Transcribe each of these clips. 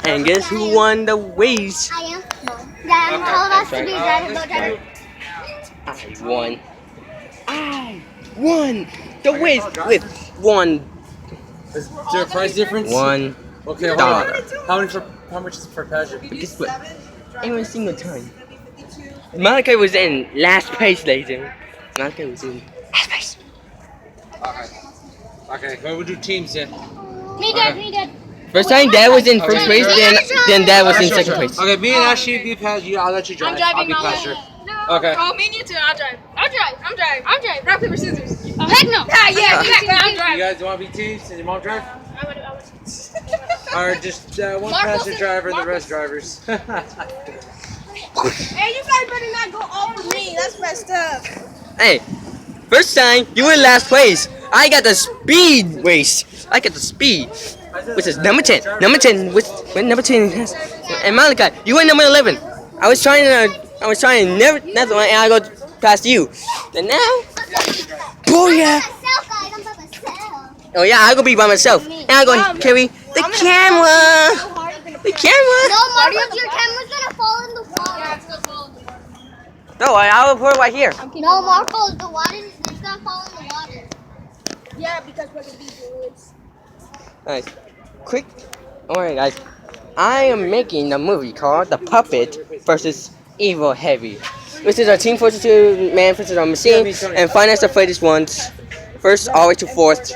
And guess who won the race? I am. No. Dad, told us to be driver, but driver. I won. I won the race with one Is there a price difference? $1. Okay, hold on. How much is it for passenger? But guess what? Every single time. Malachi was in last place, ladies. Malachi was in last place. Okay, well, we'll do teams then. Me, Dad, me, Dad. First time Dad was in first place, then Dad was in second place. Okay, me and Ashley be passenger. I'll let you drive. I'm driving I'll be my passenger. No. Okay. Oh, me and you two. I'll drive. I'm driving. Rock, paper, scissors. Heck no. Yeah, I'm You driving. guys want to be teams? And your mom drive? I would. Or just one Marcos passenger is- driver and the Marcos- rest drivers? Hey, you guys better not go off of me. That's messed up. Hey, first time you in last place. I got the speed race. I got the speed, which is number 10. Number 10, with number 10 has. And Malachi, you went number 11. I was trying never, that's why I go past you. And now, booyah! Oh yeah, I go be by myself. And I go carry the camera. The camera. No, Marcos, your camera's gonna fall in the water. No, I will put it right here. No, Marcos, the water is gonna fall in the water. Yeah, because we're gonna be dudes. Alright, quick. Alright, guys. I am making a movie called The Puppet versus Evil Heavy. This is a Team Fortress 2 Man versus a Machine and Finance the Fighters ones. First all the way to fourth.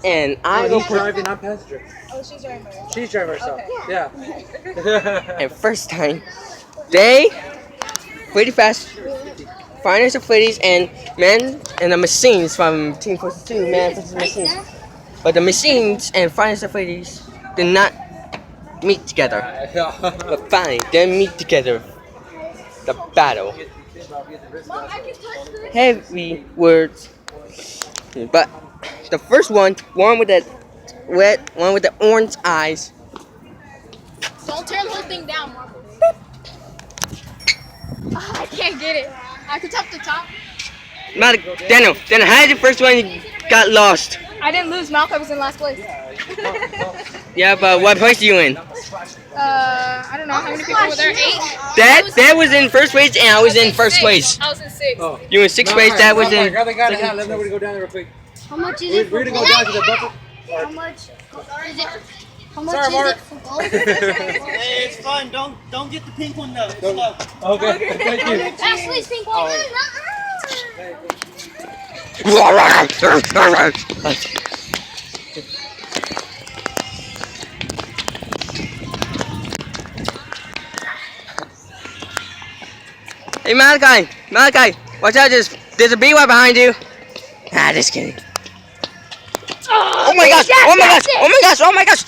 And I Oh, go he's put driving, I'm passenger. Oh, she's driving. She's driving herself. Yeah. and first time they pretty fast. Finance the Fighters and Man and the Machines from Team Fortress 2 Man versus Machines. But the Machines and Finance the Fighters did not meet together. But finally, they meet together. The battle. Heavy words. But the first one with the red, one with the orange eyes. Don't tear the whole thing down, Marco. I can't get it. I could top the top. Daniel, how did the first one got lost? I didn't lose. Malcolm was in last place. Yeah, but what place are you in? I don't know how many people were there. 8. That was in first place and I was in first place. I was in 6. Oh. You in sixth place, that was in. Grab the guy in the hat. Let nobody go down there real quick. How much is it We're for gonna go down to the gold? buffer. How much is it? How much Sorry, is Mark. it for gold? Hey, it's fun. Don't get the pink one though. Slow. Okay, thank you. Ashley's pink one. Hey Malachi, watch out! There's a bee right behind you. Ah, just kidding. Oh my gosh! Oh my gosh! Oh my gosh! Oh my gosh!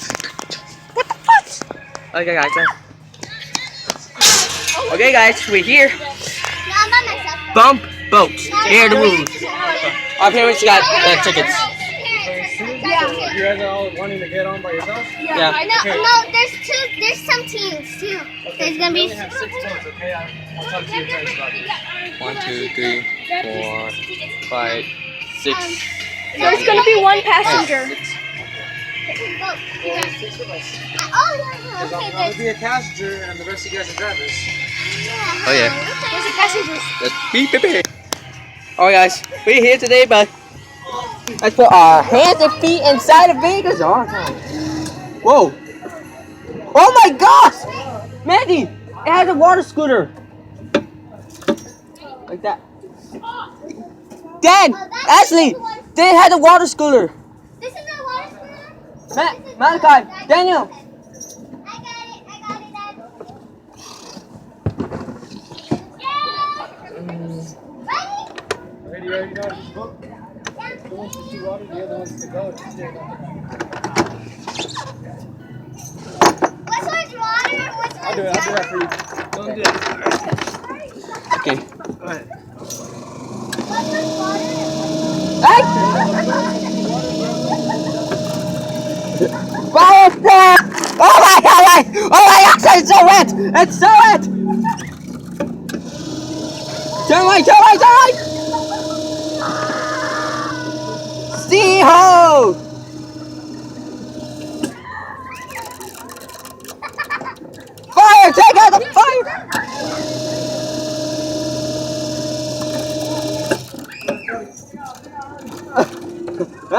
What the fuck? Okay, guys. Okay, guys, we're here. No, I'm by myself. Bump boats. Here are the rules. Our parents got the tickets. You guys are all wanting to get on by yourself? Yeah. No, there's some teams too. There's gonna be. We have 6 toes, okay? I'll talk to your parents about it. 1, 2, 3, 4, 5, 6. There's gonna be one passenger. Oh yeah, I'm okay. gonna be a passenger and the rest of you guys are drivers. Oh yeah. There's a passenger. Let's beep beep beep. Alright guys, we're here today, but let's put our hands and feet inside the vehicles. Whoa! Oh my gosh! Mandy, it has a water scooter. Like that. Dad, Ashley, they had a water scooter. This is a water scooter. Malachi, Daniel. I got it, Dad. Ready? Ready, you already know this book? The ones to see water, the other ones to go. Just stay Which one's water? Which I'll do it. I'll do that for you. Don't do it. Okay. Go ahead. Which one's water? Hey! Fire step! Oh my god! Oh my gosh! It's so wet! It's so wet! Turn right! Turn right! Turn right! See ho!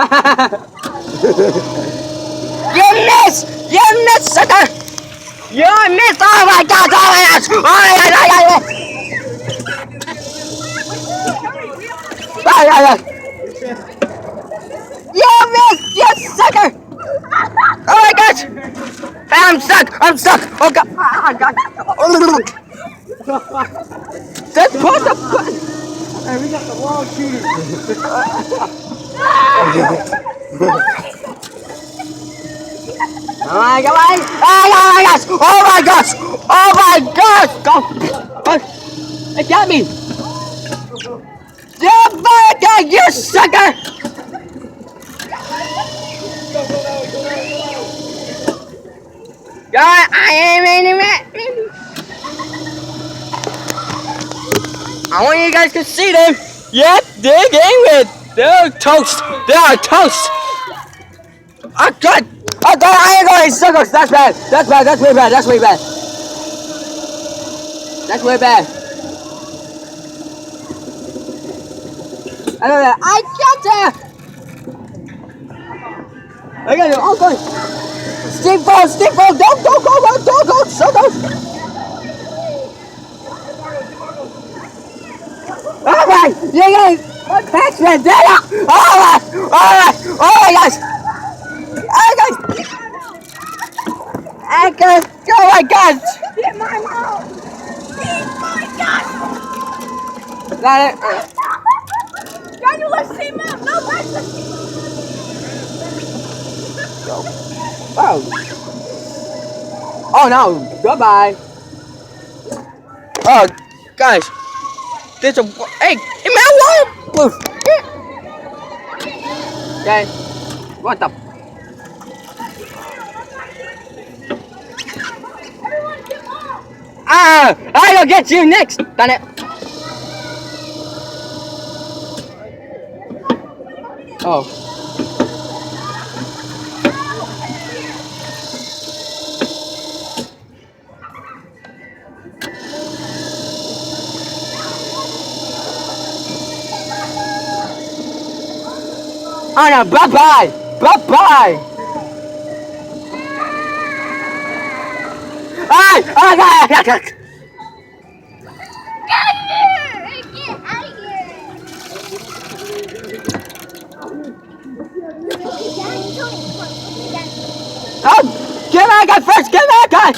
You missed! You missed, sucker! You missed! Oh my god! Oh my gosh! Oh my god! Oh my god! You missed! You sucker! Oh my gosh! I'm stuck! I'm stuck! Oh god! Oh god! Just push the button! Hey, we got the wrong shooter. Oh my god! Oh my gosh! Oh my gosh! Oh my gosh! Go! Oh, it got me! You fucker! You sucker! God, I ain't in it. I want you guys to see them. Yep, they're getting red. They're toast. They are toast. Oh god! Oh god! I ain't going suckers. That's bad. That's bad. That's way bad. That's way bad. That's way bad. I know that. I got that. I got it. Oh god! Stick ball. Stick ball. Don't go. Don't go. Suckers. Alright! You're getting patch right there! Alright! Oh my gosh! Oh my gosh! Oh my gosh! Get my mouth! Get my God! Got it? Daniel, let's team up! No, let's Oh! Oh no! Goodbye! Oh, guys! There's a hey! In my water! Okay. What the? Ah! I'll get you next! Done it! Oh. Oh no! Bye bye! Bye bye! Ah! Oh god! Get out of here! Get out of here! Oh! Get that guy first! Get that guy!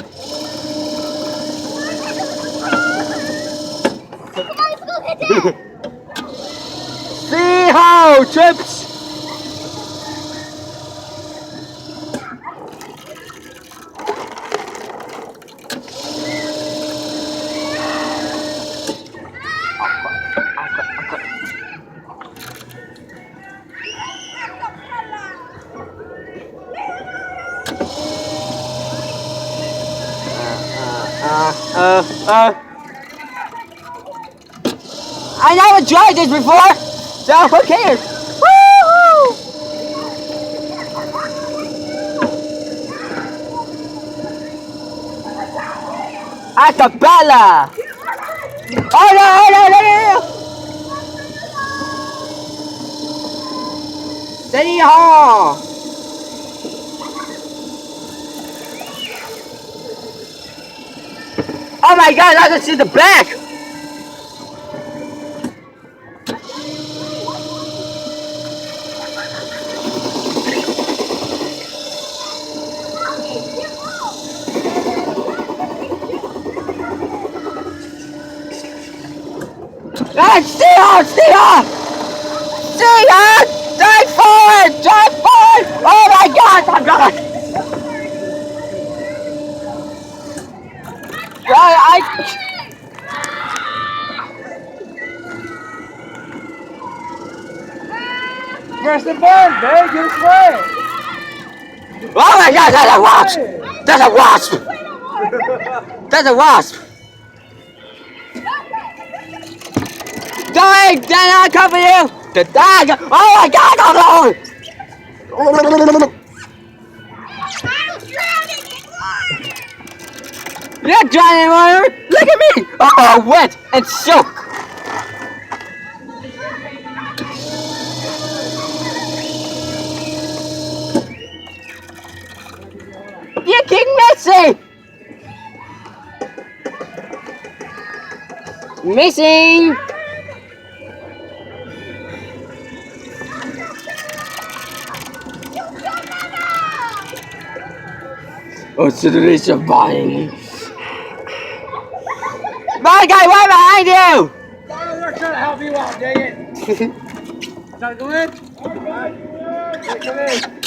Come on, let's go get that! See how trips! I never tried this before, so who cares? Woo! Acapella! Oh no! City Hall! Oh my god, I can see the back! Stay on! Drive forward! Oh my god! I'm gonna... Press the button, babe. Get it play. Oh my god, that's a wasp! That's a wasp! That's a wasp! Dying! Then I cover you! The dog! Oh my god! I'm drowning in water! You're drowning in water! Look at me! Oh, wet and soaked! You kick Messi! Missing! Oh, it's buying. Bad guy, right behind you! They're trying to help you out, dang it. Trying to go in? Alright. Hey, come in.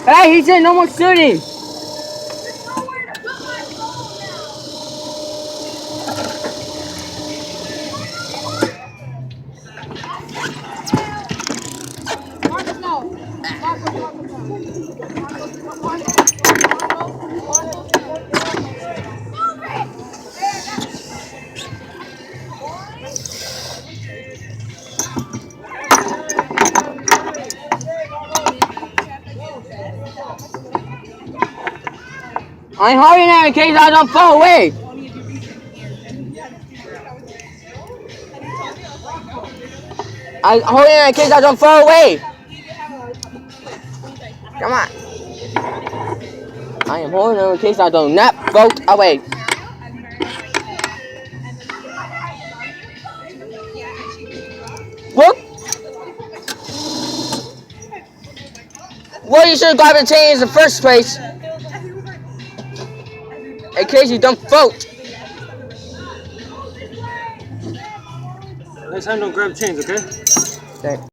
Hey, he said no more shooting! Marcus, no. I'm holding it in case I don't fall away! I'm holding it in case I don't fall away! Come on! I am holding it in case I do not float away. What? Well, you should have grabbed the chain in the first place. In case you don't float. Next time, don't grab chains, okay? Okay.